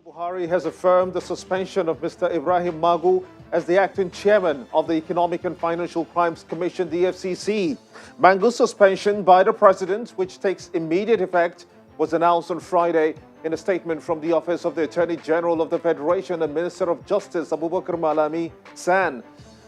Buhari has affirmed the suspension of Mr. Ibrahim Magu as the acting chairman of the Economic and Financial Crimes Commission, the EFCC. Magu's suspension by the president, which takes immediate effect, was announced on Friday in a statement from the Office of the Attorney General of the Federation and Minister of Justice, Abubakar Malami San.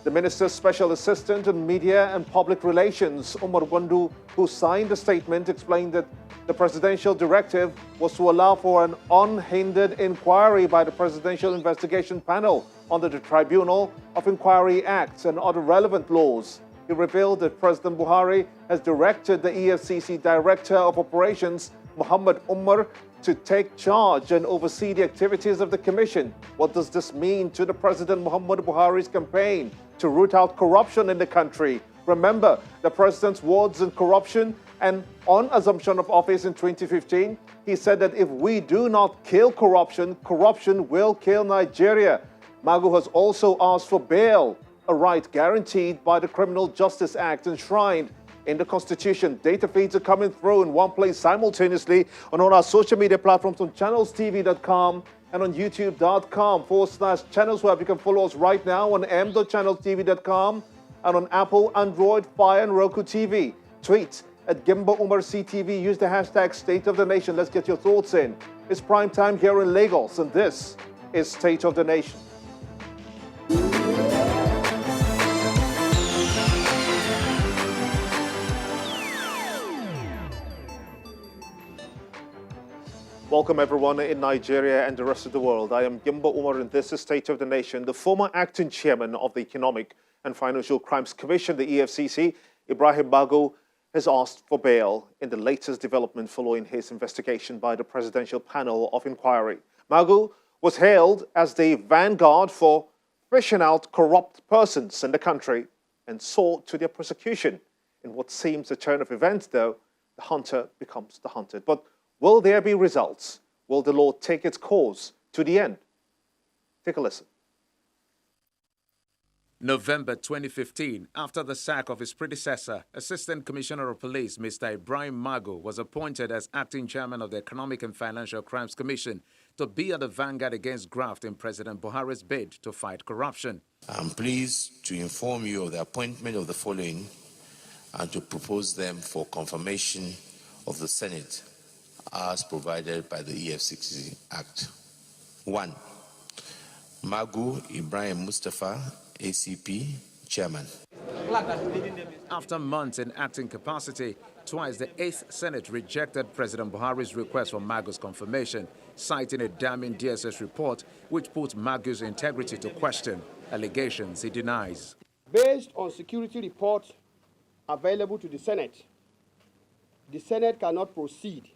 The Minister's Special Assistant on Media and Public Relations, Umar Gwandu, who signed the statement, explained that the presidential directive was to allow for an unhindered inquiry by the Presidential Investigation Panel under the Tribunal of Inquiry Acts and other relevant laws. He revealed that President Buhari has directed the EFCC Director of Operations, Muhammad Umar, to take charge and oversee the activities of the Commission. What does this mean to the President Muhammad Buhari's campaign to root out corruption in the country? Remember the President's words on corruption, and on assumption of office in 2015, he said that if we do not kill corruption, corruption will kill Nigeria. Magu has also asked for bail, a right guaranteed by the Criminal Justice Act enshrined in the Constitution. Data feeds are coming through in one place simultaneously on all our social media platforms on channelstv.com and on youtube.com/channels web. You can follow us right now on m.channelstv.com and on Apple, Android, Fire and Roku TV. Tweet at Gimba Umar CTV. Use the hashtag State of the Nation. Let's get your thoughts in. It's prime time here in Lagos, and this is State of the Nation. Welcome everyone in Nigeria and the rest of the world. I am Gimba Umar and this is State of the Nation. The former acting chairman of the Economic and Financial Crimes Commission, the EFCC, Ibrahim Magu, has asked for bail in the latest development following his investigation by the Presidential Panel of Inquiry. Magu was hailed as the vanguard for fishing out corrupt persons in the country and sought to their prosecution. In what seems a turn of events, though, the hunter becomes the hunted. But will there be results? Will the law take its course to the end? Take a listen. November 2015, after the sack of his predecessor, Assistant Commissioner of Police Mr. Ibrahim Magu was appointed as acting chairman of the Economic and Financial Crimes Commission to be at the vanguard against graft in President Buhari's bid to fight corruption. I'm pleased to inform you of the appointment of the following and to propose them for confirmation of the Senate as provided by the EFCC Act. 1. Magu Ibrahim Mustafa, ACP, Chairman. After months in acting capacity, twice the 8th Senate rejected President Buhari's request for Magu's confirmation, citing a damning DSS report which put Magu's integrity to question, allegations he denies. Based on security reports available to the Senate cannot proceed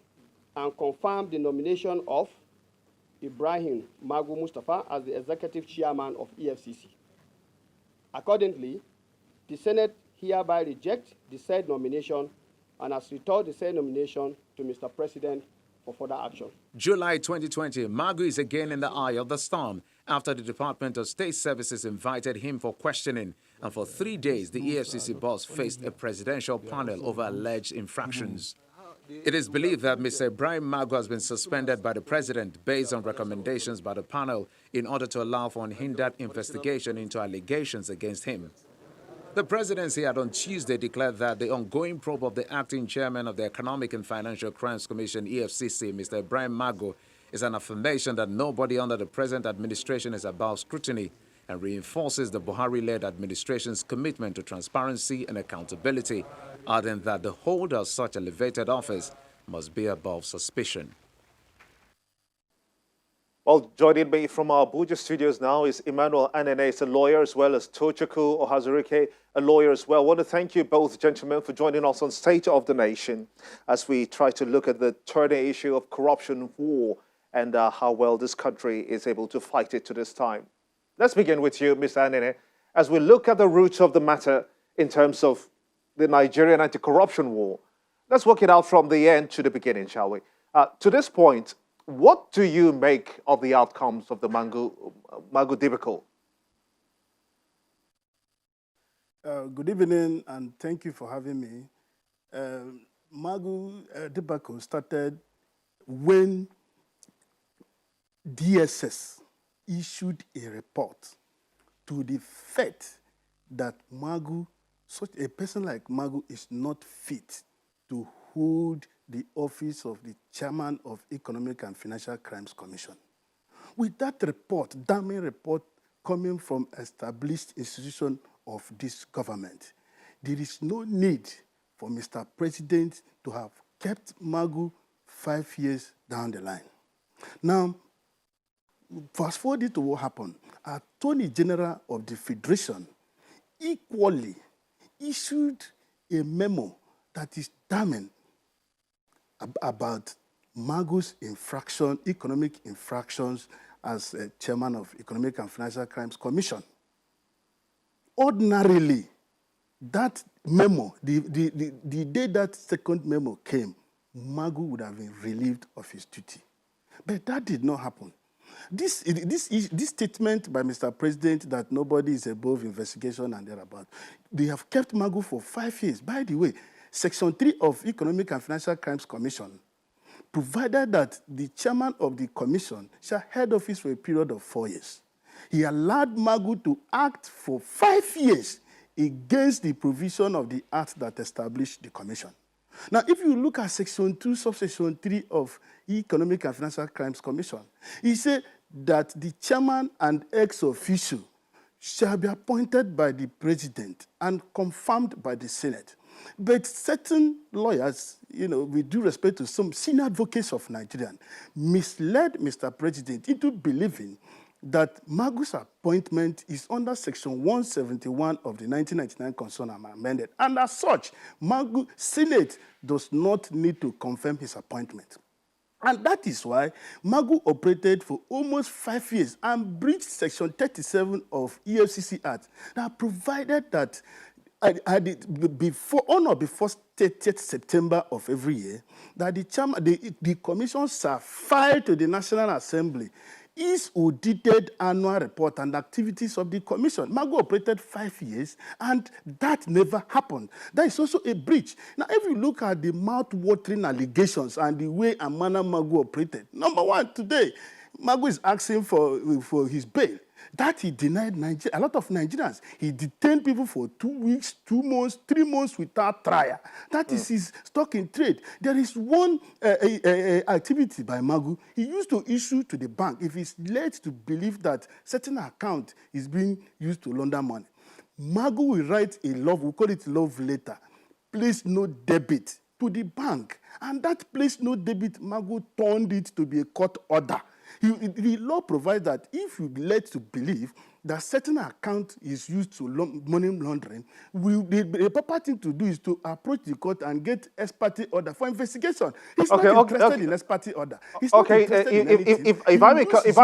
and confirm the nomination of Ibrahim Magu Mustafa as the executive chairman of EFCC. Accordingly, the Senate hereby rejects the said nomination and has returned the said nomination to Mr. President for further action. July 2020, Magu is again in the eye of the storm after the Department of State Services invited him for questioning, and for 3 days the EFCC boss faced a presidential panel over alleged infractions. It is believed that Mr. Ibrahim Magu has been suspended by the president based on recommendations by the panel in order to allow for unhindered investigation into allegations against him. The presidency had on Tuesday declared that the ongoing probe of the acting chairman of the Economic and Financial Crimes Commission, EFCC, Mr. Ibrahim Magu, is an affirmation that nobody under the present administration is above scrutiny and reinforces the Buhari-led administration's commitment to transparency and accountability, adding that the holder of such elevated office must be above suspicion. Well, joining me from our Abuja studios now is Emmanuel Anene, a lawyer, as well as Tochukwu Ohazurike, a lawyer as well. I want to thank you both, gentlemen, for joining us on State of the Nation as we try to look at the turning issue of corruption, war, and how well this country is able to fight it to this time. Let's begin with you, Mr. Anene, as we look at the roots of the matter in terms of the Nigerian anti-corruption war. Let's work it out from the end to the beginning, shall we? To this point, what do you make of the outcomes of the Magu debacle? Good evening, and thank you for having me. Magu debacle started when DSS issued a report to the effect that Magu, such a person like Magu, is not fit to hold the office of the chairman of Economic and Financial Crimes Commission. With that report, damning report coming from established institution of this government, there is no need for Mr. President to have kept Magu 5 years down the line. Now, fast forward to what happened. Attorney General of the Federation equally issued a memo that is damning about Magu's infraction, economic infractions as chairman of Economic and Financial Crimes Commission. Ordinarily, that memo, the day that second memo came, Magu would have been relieved of his duty. But that did not happen. This statement by Mr. President that nobody is above investigation and thereabout, they have kept Magu for 5 years. By the way, Section 3 of Economic and Financial Crimes Commission provided that the chairman of the commission shall head office for a period of 4 years. He allowed Magu to act for 5 years against the provision of the act that established the commission. Now, if you look at Section 2, Subsection 3 of Economic and Financial Crimes Commission, he said that the chairman and ex-officio shall be appointed by the president and confirmed by the Senate. But certain lawyers, with due respect to some senior advocates of Nigeria, misled Mr. President into believing that Magu's appointment is under Section 171 of the 1999 Constitution amended. And as such, Magu Senate does not need to confirm his appointment. And that is why Magu operated for almost 5 years and breached Section 37 of EFCC Act that provided that before 30th September of every year, that the commission shall file to the National Assembly its audited annual report and activities of the commission. Magu operated 5 years, and that never happened. That is also a breach. Now, if you look at the mouth-watering allegations and the way and manner Magu operated, number one, today, Magu is asking for his bail. That he denied a lot of Nigerians. He detained people for 2 weeks, 2 months, 3 months without trial. That is his stock in trade. There is one activity by Magu. He used to issue to the bank if he's led to believe that certain account is being used to launder money. Magu will write we call it love letter, place no debit to the bank. And that place no debit, Magu turned it to be a court order. The law provides that if you led to believe that certain account is used to money laundering, the proper thing to do is to approach the court and get ex parte order for investigation. He's not interested in ex parte order. He's not interested in anything. If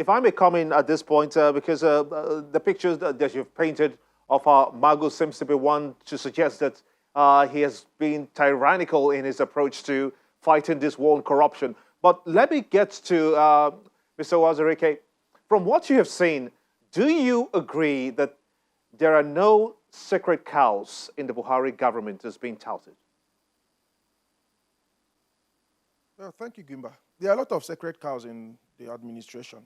I may come in at this point, because the pictures that you've painted of Magu seems to be one to suggest that he has been tyrannical in his approach to fighting this war on corruption. But let me get to Mr. Wazirike. From what you have seen, do you agree that there are no sacred cows in the Buhari government as being touted? Well, thank you, Gimba. There are a lot of sacred cows in the administration,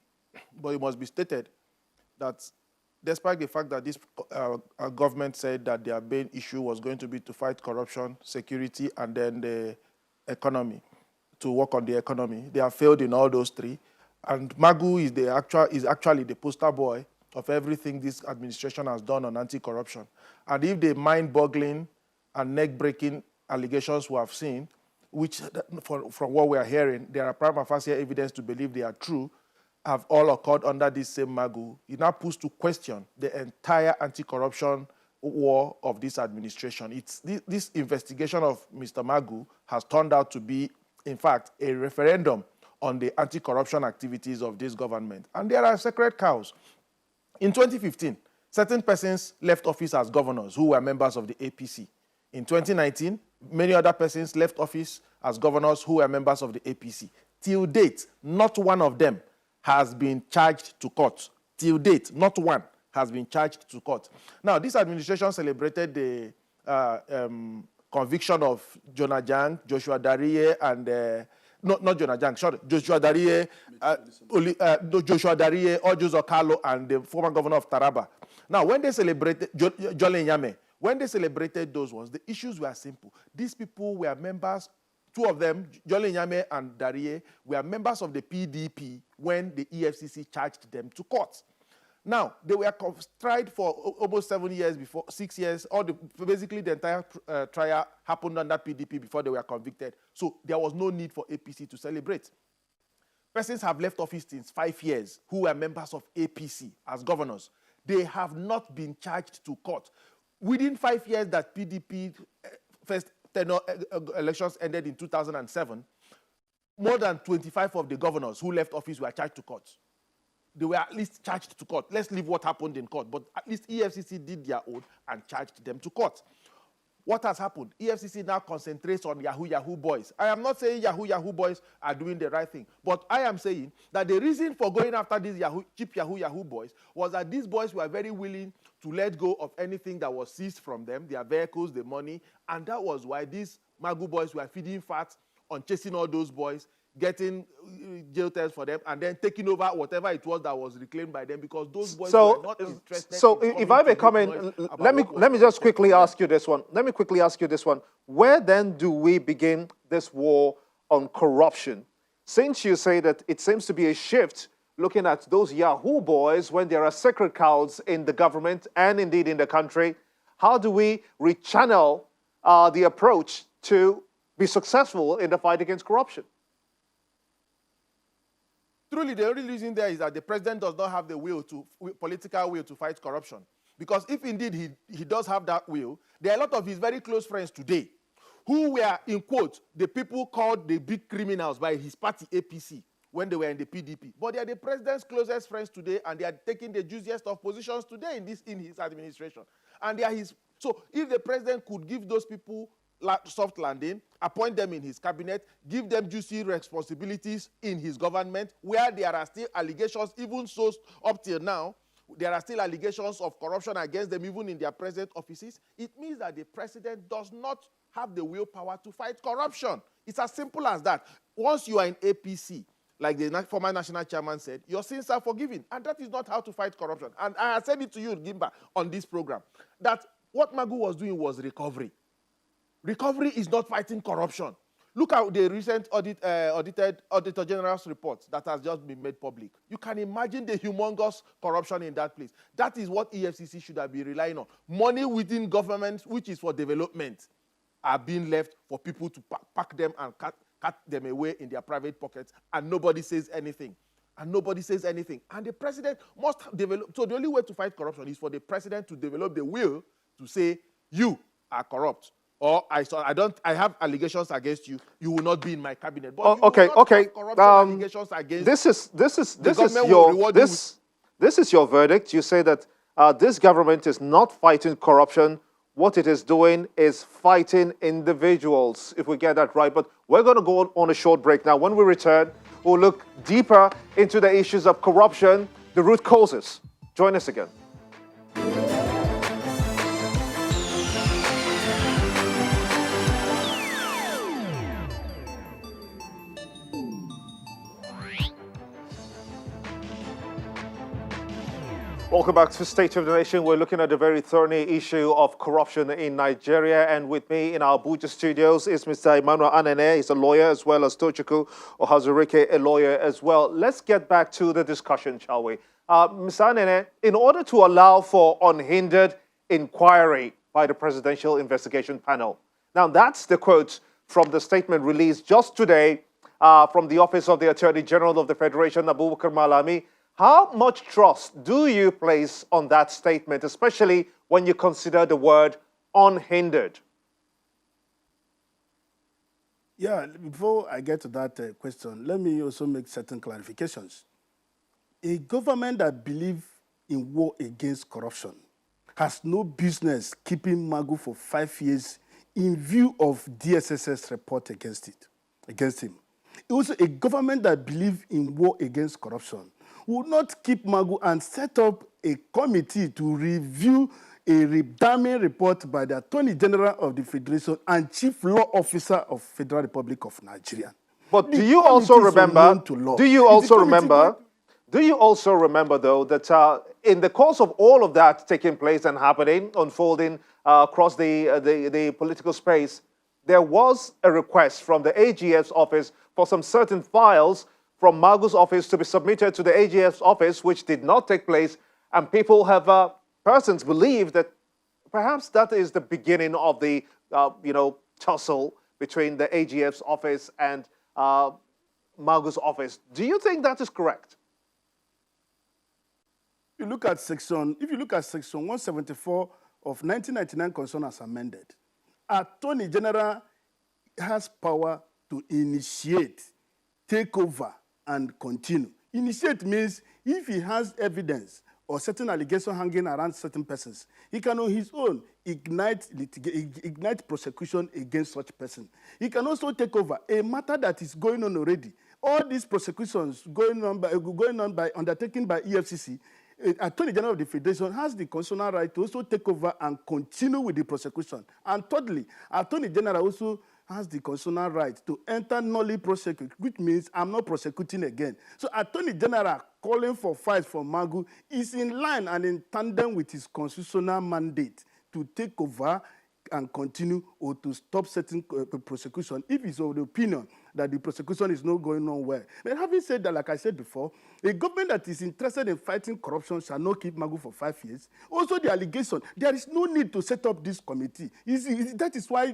but it must be stated that despite the fact that this government said that their main issue was going to be to fight corruption, security, and then the economy, to work on the economy, they have failed in all those three. And Magu is actually the poster boy of everything this administration has done on anti-corruption. And if the mind-boggling and neck-breaking allegations we have seen, which from what we are hearing, there are prima facie evidence to believe they are true, have all occurred under this same Magu, it now puts to question the entire anti-corruption war of this administration. This investigation of Mr. Magu has turned out to be, in fact, a referendum on the anti-corruption activities of this government. And there are sacred cows. In 2015, certain persons left office as governors who were members of the APC. In 2019, many other persons left office as governors who were members of the APC. Till date, not one of them has been charged to court. Till date, not one has been charged to court. Now, this administration celebrated the conviction of Jonah Jang, Joshua Dariye, and not Jonah Jang, sorry, Joshua Darie, Joshua Darie, Ojuzo Carlo, and the former governor of Taraba. Now, when they celebrated, Jolene Nyame, when they celebrated those ones, the issues were simple. These people were members, two of them, Jolene Nyame and Darie, were members of the PDP when the EFCC charged them to court. Now, they were tried for almost 7 years before, 6 years, basically the entire trial happened under PDP before they were convicted. So there was no need for APC to celebrate. Persons have left office since 5 years who were members of APC as governors. They have not been charged to court. Within 5 years that PDP first tenure elections ended in 2007, more than 25 of the governors who left office were charged to court. They were at least charged to court. Let's leave what happened in court, but at least EFCC did their own and charged them to court. What has happened? EFCC now concentrates on Yahoo boys. I am not saying Yahoo boys are doing the right thing, but I am saying that the reason for going after these cheap Yahoo boys was that these boys were very willing to let go of anything that was seized from them, their vehicles, the money, and that was why these Magu boys were feeding fat on chasing all those boys, getting jail terms for them, and then taking over whatever it was that was reclaimed by them, because those boys were not interested. So if I may come in, let me just quickly ask you this one. Let me quickly ask you this one. Where then do we begin this war on corruption? Since you say that it seems to be a shift looking at those Yahoo boys when there are sacred cows in the government and indeed in the country, how do we rechannel the approach to be successful in the fight against corruption? Truly, the only reason there is that the president does not have the political will to fight corruption. Because if indeed he does have that will, there are a lot of his very close friends today who were, in quote, the people called the big criminals by his party, APC, when they were in the PDP. But they are the president's closest friends today, and they are taking the juiciest of positions today in his administration. And they are so if the president could give those people soft landing, appoint them in his cabinet, give them juicy responsibilities in his government, where there are still allegations, even so up till now, there are still allegations of corruption against them even in their present offices, it means that the president does not have the willpower to fight corruption. It's as simple as that. Once you are in APC, like the former national chairman said, your sins are forgiven. And that is not how to fight corruption. And I have said it to you, Gimba, on this program, that what Magu was doing was recovery. Recovery is not fighting corruption. Look at the recent audited Auditor General's report that has just been made public. You can imagine the humongous corruption in that place. That is what EFCC should have been relying on. Money within government, which is for development, are being left for people to pack them and cut them away in their private pockets, and nobody says anything. And nobody says anything. And the president must develop. So the only way to fight corruption is for the president to develop the will to say, you are corrupt. Or I have allegations against you. You will not be in my cabinet. But okay. Allegations against this is your verdict. You say that this government is not fighting corruption. What it is doing is fighting individuals, if we get that right. But we're going to go on a short break now. When we return, we'll look deeper into the issues of corruption, the root causes. Join us again. Welcome back to State of the Nation. We're looking at the very thorny issue of corruption in Nigeria. And with me in our Abuja studios is Mr. Emmanuel Anene. He's a lawyer, as well as Tochukwu Ohazurike, a lawyer as well. Let's get back to the discussion, shall we? Mr. Anene, in order to allow for unhindered inquiry by the Presidential Investigation Panel. Now, that's the quote from the statement released just today from the Office of the Attorney General of the Federation, Abubakar Malami. How much trust do you place on that statement, especially when you consider the word unhindered? Yeah, before I get to that question, let me also make certain clarifications. A government that believes in war against corruption has no business keeping Magu for 5 years in view of DSSS report against him. Also, a government that believes in war against corruption would not keep Magu and set up a committee to review a damning report by the Attorney General of the Federation and Chief Law Officer of Federal Republic of Nigeria. But The do you also committee is remember? unknown to law. Do you Is the also committee remember? going to- Do you also remember, though, that in the course of all of that taking place and happening, unfolding across the political space, there was a request from the AGF's office for some certain files from Magu's office to be submitted to the AGF's office, which did not take place, and people have, persons believe that perhaps that is the beginning of the, tussle between the AGF's office and Magu's office. Do you think that is correct? if you look at section 174 of 1999 Constitution as amended, Attorney General has power to initiate, take over, and continue. Initiate means if he has evidence or certain allegation hanging around certain persons, he can on his own ignite prosecution against such person. He can also take over a matter that is going on already. All these prosecutions going on by undertaken by EFCC, Attorney General of the Federation has the constitutional right to also take over and continue with the prosecution. And thirdly, Attorney General also has the constitutional right to enter nulli prosecute, which means I'm not prosecuting again. So Attorney General calling for files from Magu is in line and in tandem with his constitutional mandate to take over and continue or to stop certain prosecution if he's of the opinion that the prosecution is not going on well. But having said that, like I said before, a government that is interested in fighting corruption shall not keep Magu for 5 years. Also, the allegation, there is no need to set up this committee. That is why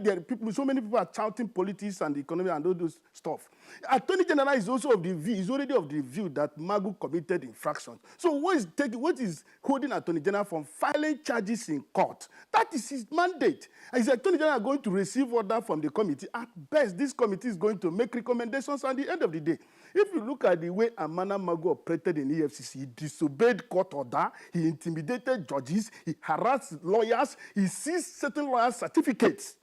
so many people are shouting politics and economy and all those stuff. Attorney General is also of the view, is already of the view that Magu committed infractions. So what is holding Attorney General from filing charges in court? That is his mandate. Is the Attorney General going to receive order from the committee? At best, this committee is going to make recommendations at the end of the day. If you look at the way Amana Magu operated in EFCC, he disobeyed court order, he intimidated judges, he harassed lawyers, he seized certain lawyers' certificates.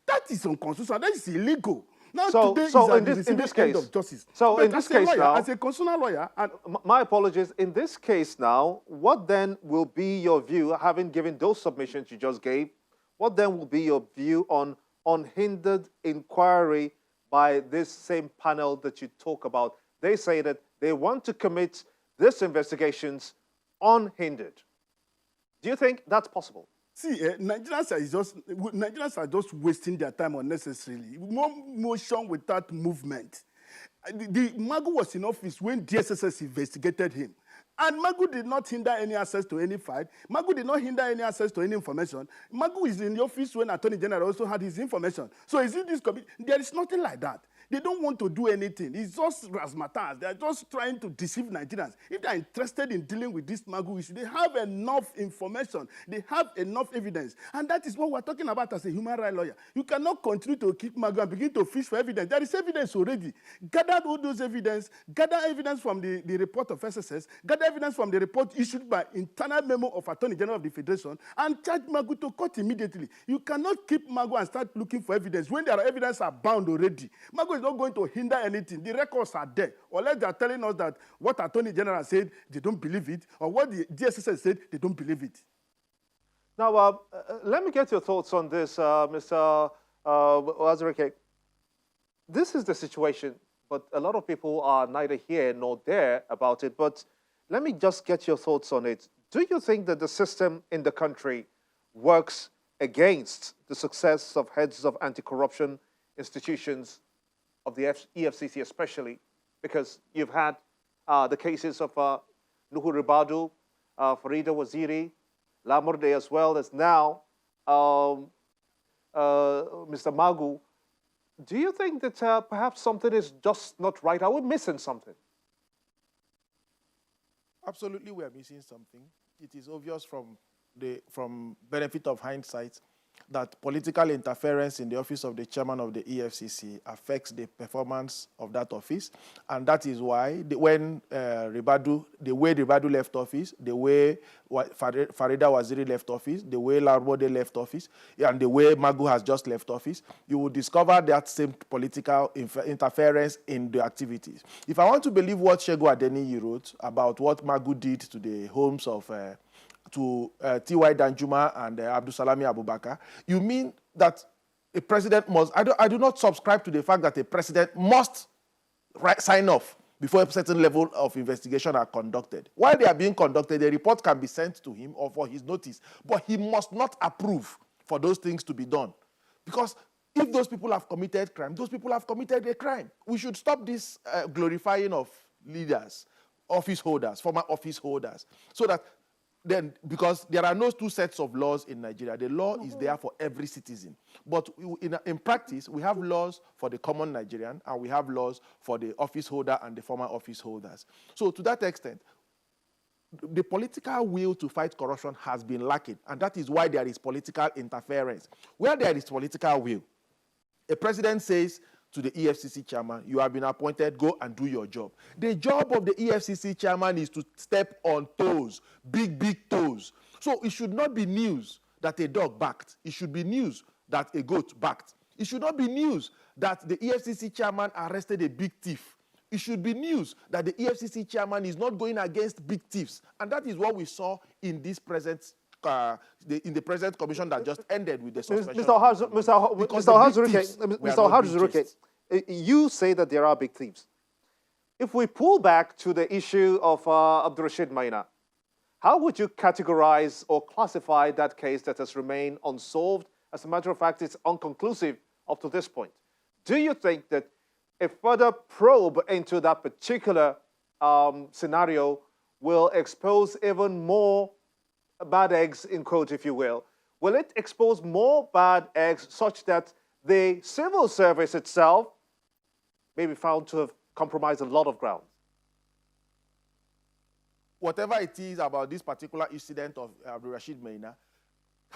That is unconstitutional. That is illegal. Now today is at the receiving end of justice. So but in this as a case lawyer, now, as a constitutional lawyer, and my apologies. In this case now, what then will be your view, having given those submissions you just gave? What then will be your view on unhindered inquiry by this same panel that you talk about? They say that they want to commit these investigations unhindered. Do you think that's possible? see, Nigerians are just wasting their time unnecessarily. More motion without movement. The Magu was in office when DSSS investigated him. And Magu did not hinder any access to any file. Magu did not hinder any access to any information. Magu is in the office when Attorney General also had his information. So is it this committee? There is nothing like that. They don't want to do anything. It's just razzmatazz. They are just trying to deceive Nigerians. If they are interested in dealing with this Magu issue, they have enough information. They have enough evidence. And that is what we're talking about as a human rights lawyer. You cannot continue to keep Magu and begin to fish for evidence. There is evidence already. Gather all those evidence. Gather evidence from the report of SSS. Gather evidence from the report issued by internal memo of Attorney General of the Federation and charge Magu to court immediately. You cannot keep Magu and start looking for evidence when there are evidence are bound already. Magu is not going to hinder anything. The records are there. Unless they are telling us that what Attorney General said, they don't believe it, or what the DSSS said, they don't believe it. Now, let me get your thoughts on this, Mr. Wazirike. This is the situation, but a lot of people are neither here nor there about it. But let me just get your thoughts on it. Do you think that the system in the country works against the success of heads of anti-corruption institutions, of the EFCC especially, because you've had the cases of Nuhu Ribadu, Farida Waziri, Lamurde, as well as now Mr. Magu. Do you think that perhaps something is just not right? Are we missing something? Absolutely, we are missing something. It is obvious from benefit of hindsight that political interference in the office of the chairman of the EFCC affects the performance of that office. And that is why when the way Ribadu left office, the way Farida Waziri left office, the way Larbode left office, and the way Magu has just left office, you will discover that same political interference in the activities. If I want to believe what Shegu Adeniyi wrote about what Magu did to the homes of T.Y. Danjuma and Abdusalami Abubakar, you mean that a president must, I do not subscribe to the fact that a president must sign off before a certain level of investigation are conducted. While they are being conducted, a report can be sent to him or for his notice, but he must not approve for those things to be done. Because if those people have committed crime, those people have committed a crime. We should stop this glorifying of leaders, office holders, former office holders, so that then, because there are no two sets of laws in Nigeria, the law is there for every citizen. But in practice, we have laws for the common Nigerian, and we have laws for the office holder and the former office holders. So to that extent, the political will to fight corruption has been lacking, and that is why there is political interference. Where there is political will, a president says to the EFCC chairman, you have been appointed, go and do your job. The job of the EFCC chairman is to step on toes, big, big toes. So it should not be news that a dog barked. It should be news that a goat barked. It should not be news that the EFCC chairman arrested a big thief. It should be news that the EFCC chairman is not going against big thieves. And that is what we saw in this present in the present commission that just ended with the suspension. Mr. Hazuruke, you say that there are big thieves. If we pull back to the issue of Abdurrashid Maina, how would you categorize or classify that case that has remained unsolved? As a matter of fact, it's unconclusive up to this point. Do you think that a further probe into that particular scenario will expose even more bad eggs, in quote, if you will? Will it expose more bad eggs such that the civil service itself may be found to have compromised a lot of ground? Whatever it is about this particular incident of Rashid Maina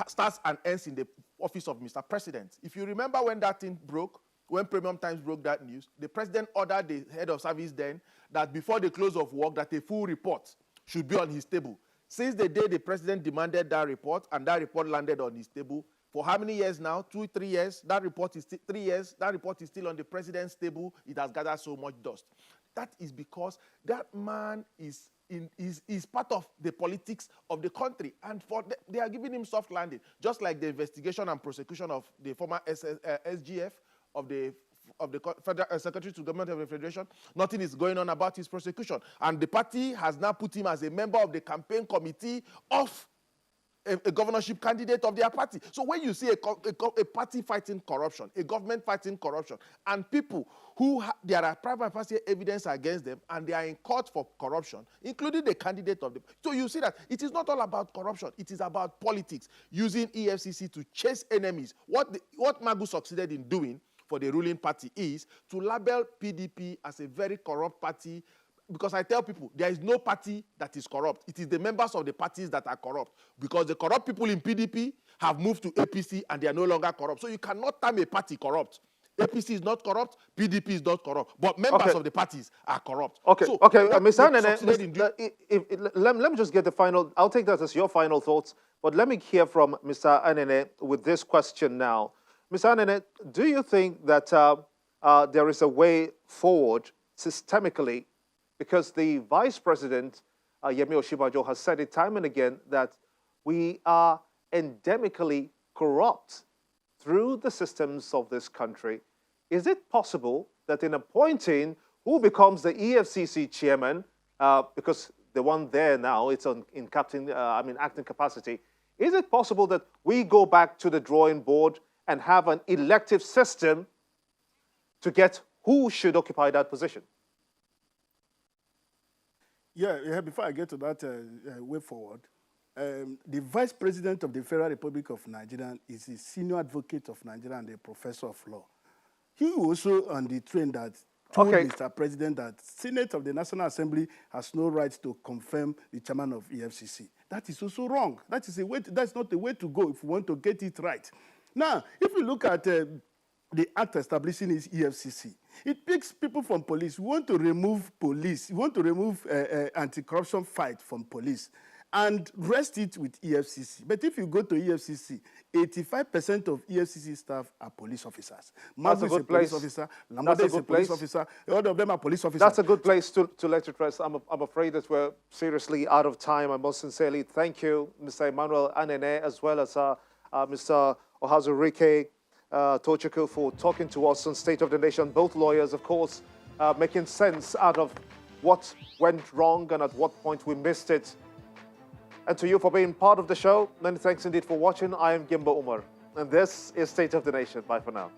starts and ends in the office of Mr. President. If you remember when that thing broke, when Premium Times broke that news, the president ordered the head of service then that before the close of work, that a full report should be on his table. Since the day the president demanded that report, and that report landed on his table, for how many years now? 2, 3 years? That report is 3 years. That report is still on the president's table. It has gathered so much dust. That is because that man is part of the politics of the country, and they are giving him soft landing, just like the investigation and prosecution of the former SGF of the Federal Secretary to Government of the Federation. Nothing is going on about his prosecution, and the party has now put him as a member of the campaign committee of a governorship candidate of their party. So when you see a party fighting corruption, a government fighting corruption, and people who there are private party evidence against them, and they are in court for corruption, including the candidate of the... So you see that it is not all about corruption. It is about politics, using EFCC to chase enemies. What Magu succeeded in doing for the ruling party is to label PDP as a very corrupt party, because I tell people, there is no party that is corrupt. It is the members of the parties that are corrupt, because the corrupt people in PDP have moved to APC and they are no longer corrupt. So you cannot term a party corrupt. APC is not corrupt, PDP is not corrupt, but members of the parties are corrupt. Okay, so Mr. Anene, let me just get the final, I'll take that as your final thoughts, but let me hear from Mr. Anene with this question now. Mr. Anene, do you think that there is a way forward systemically, because the Vice President, Yemi Osinbajo, has said it time and again that we are endemically corrupt through the systems of this country? Is it possible that in appointing who becomes the EFCC chairman, because the one there now, it's in acting capacity, is it possible that we go back to the drawing board and have an elective system to get who should occupy that position? Yeah, before I get to that way forward, the Vice President of the Federal Republic of Nigeria is a senior advocate of Nigeria and a professor of law. He also on the train that told Mr. President that Senate of the National Assembly has no right to confirm the chairman of EFCC. That is also wrong. That's not the way to go if we want to get it right. Now, if you look at the act establishing his EFCC, it picks people from police. We want to remove police. We want to remove anti-corruption fight from police and rest it with EFCC. But if you go to EFCC, 85% of EFCC staff are police officers. That's a good place. Police officer. Lamode is a police officer. All of them are police officers. That's a good place to let it rest. I'm afraid that we're seriously out of time. I most sincerely thank you, Mr. Emmanuel Anene, as well as Mr. Ohazurike Tochukwu, for talking to us on State of the Nation. Both lawyers, of course, making sense out of what went wrong and at what point we missed it. And to you for being part of the show, many thanks indeed for watching. I am Gimba Umar, and this is State of the Nation. Bye for now.